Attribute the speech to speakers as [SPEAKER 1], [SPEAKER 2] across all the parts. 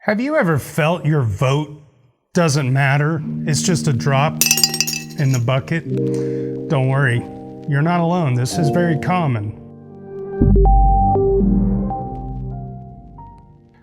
[SPEAKER 1] Have you ever felt your vote doesn't matter? It's just a drop in the bucket? Don't worry, you're not alone. This is very common.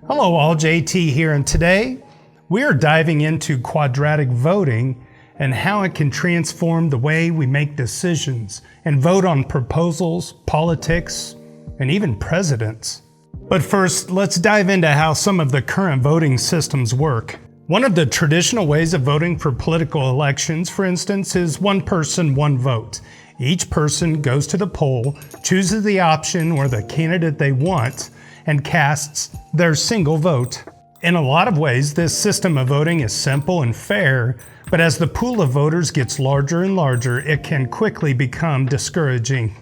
[SPEAKER 1] Hello all, JT here, and today we are diving into quadratic voting and how it can transform the way we make decisions and vote on proposals, politics, and even presidents. But first, let's dive into how some of the current voting systems work. One of the traditional ways of voting for political elections, for instance, is one person, one vote. Each person goes to the poll, chooses the option or the candidate they want, and casts their single vote. In a lot of ways, this system of voting is simple and fair, but as the pool of voters gets larger and larger, it can quickly become discouraging.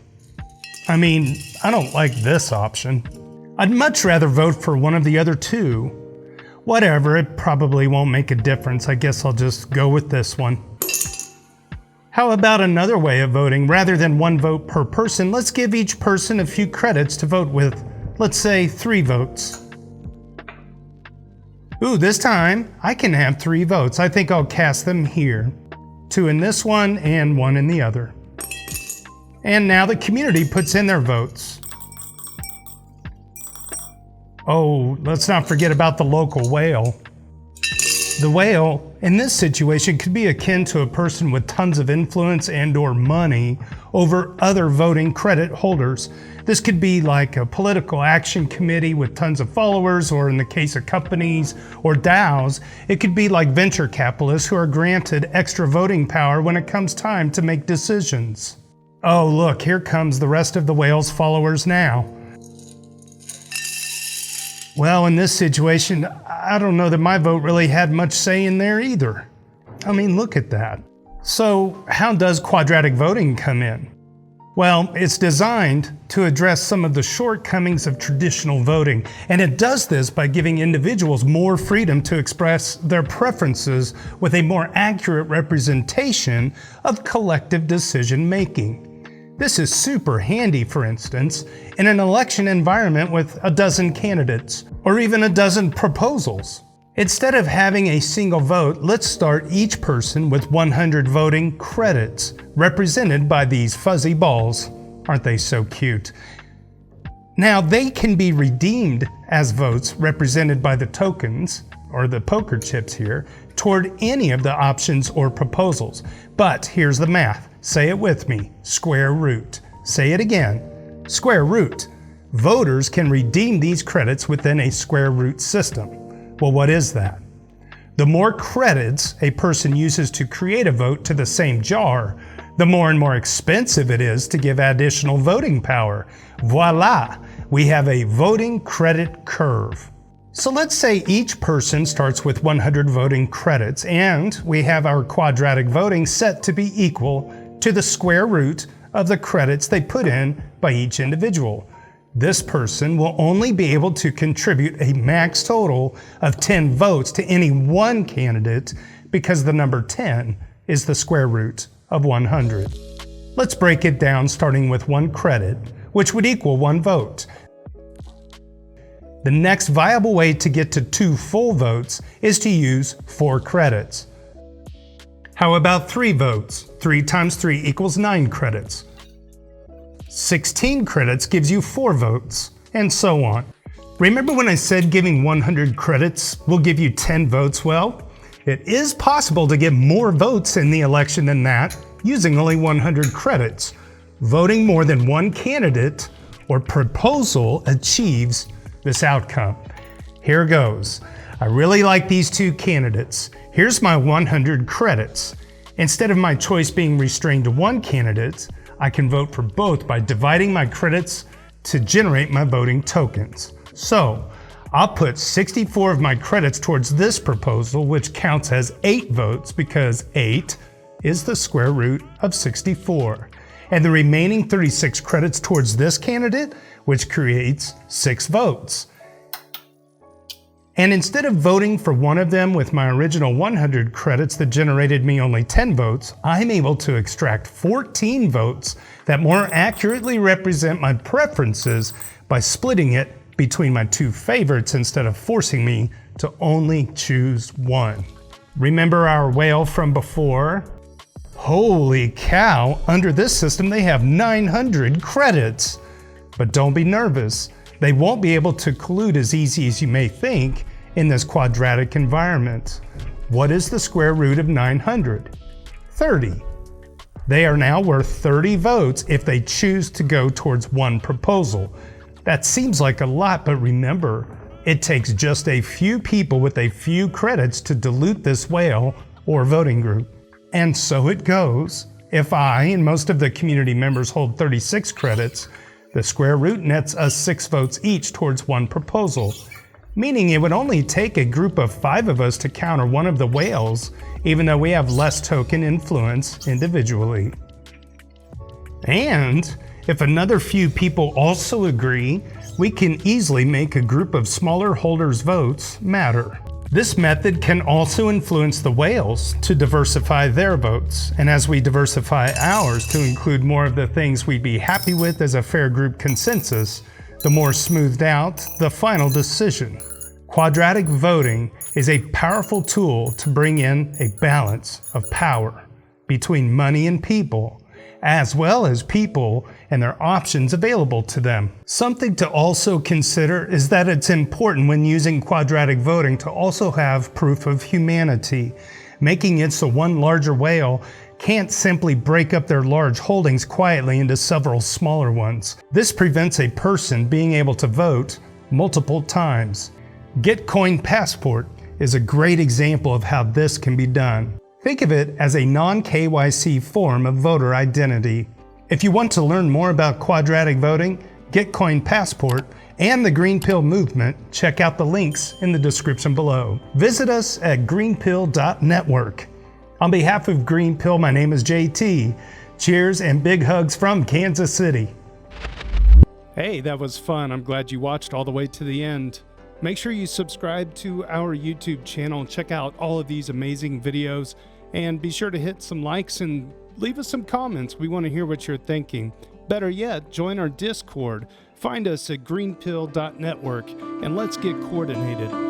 [SPEAKER 1] I mean, I don't like this option. I'd much rather vote for one of the other two. Whatever, it probably won't make a difference. I guess I'll just go with this one. How about another way of voting? Rather than one vote per person, let's give each person a few credits to vote with. Let's say 3 votes. Ooh, this time I can have 3 votes. I think I'll cast them here. 2 in this one and 1 in the other. And now the community puts in their votes. Oh, let's not forget about the local whale. The whale, in this situation, could be akin to a person with tons of influence and/or money over other voting credit holders. This could be like a political action committee with tons of followers, or in the case of companies or DAOs, it could be like venture capitalists who are granted extra voting power when it comes time to make decisions. Oh, look, here comes the rest of the whale's followers now. Well, in this situation, I don't know that my vote really had much say in there either. I mean, look at that. So, how does quadratic voting come in? Well, it's designed to address some of the shortcomings of traditional voting, and it does this by giving individuals more freedom to express their preferences with a more accurate representation of collective decision making. This is super handy, for instance, in an election environment with a dozen candidates, or even a dozen proposals. Instead of having a single vote, let's start each person with 100 voting credits, represented by these fuzzy balls. Aren't they so cute? Now, they can be redeemed as votes represented by the tokens, or the poker chips here, toward any of the options or proposals. But here's the math. Say it with me, square root. Say it again, square root. Voters can redeem these credits within a square root system. Well, what is that? The more credits a person uses to create a vote to the same jar, the more and more expensive it is to give additional voting power. Voila, we have a voting credit curve. So let's say each person starts with 100 voting credits, and we have our quadratic voting set to be equal to the square root of the credits they put in by each individual. This person will only be able to contribute a max total of 10 votes to any one candidate because the number 10 is the square root of 100. Let's break it down starting with 1 credit, which would equal 1 vote. The next viable way to get to 2 full votes is to use 4 credits. How about 3 votes? 3 times 3 equals 9 credits. 16 credits gives you 4 votes, and so on. Remember when I said giving 100 credits will give you 10 votes? Well, it is possible to get more votes in the election than that using only 100 credits. Voting more than one candidate or proposal achieves this outcome. Here goes. I really like these 2 candidates. Here's my 100 credits. Instead of my choice being restrained to 1 candidate, I can vote for both by dividing my credits to generate my voting tokens. So, I'll put 64 of my credits towards this proposal, which counts as 8 votes because 8 is the square root of 64. And the remaining 36 credits towards this candidate, which creates 6 votes. And instead of voting for one of them with my original 100 credits that generated me only 10 votes, I'm able to extract 14 votes that more accurately represent my preferences by splitting it between my two favorites instead of forcing me to only choose one. Remember our whale from before? Holy cow, under this system they have 900 credits. But don't be nervous, they won't be able to collude as easy as you may think in this quadratic environment. What is the square root of 900? 30. They are now worth 30 votes if they choose to go towards one proposal. That seems like a lot, but remember, it takes just a few people with a few credits to dilute this whale or voting group. And so it goes. If I and most of the community members hold 36 credits, the square root nets us 6 votes each towards one proposal, meaning it would only take a group of 5 of us to counter one of the whales, even though we have less token influence individually. And if another few people also agree, we can easily make a group of smaller holders' votes matter. This method can also influence the whales to diversify their votes, and as we diversify ours to include more of the things we'd be happy with as a fair group consensus, the more smoothed out the final decision. Quadratic voting is a powerful tool to bring in a balance of power between money and people, as well as people and their options available to them. Something to also consider is that it's important when using quadratic voting to also have proof of humanity, making it so one larger whale can't simply break up their large holdings quietly into several smaller ones. This prevents a person being able to vote multiple times. Getcoin Passport is a great example of how this can be done. Think of it as a non-KYC form of voter identity. If you want to learn more about quadratic voting, Getcoin Passport, and the GreenPilled movement, check out the links in the description below. Visit us at greenpilled.network. On behalf of GreenPilled, my name is JT. Cheers and big hugs from Kansas City.
[SPEAKER 2] Hey, that was fun. I'm glad you watched all the way to the end. Make sure you subscribe to our YouTube channel, check out all of these amazing videos, and be sure to hit some likes and leave us some comments. We want to hear what you're thinking. Better yet, join our Discord. Find us at greenpilled.network and let's get coordinated.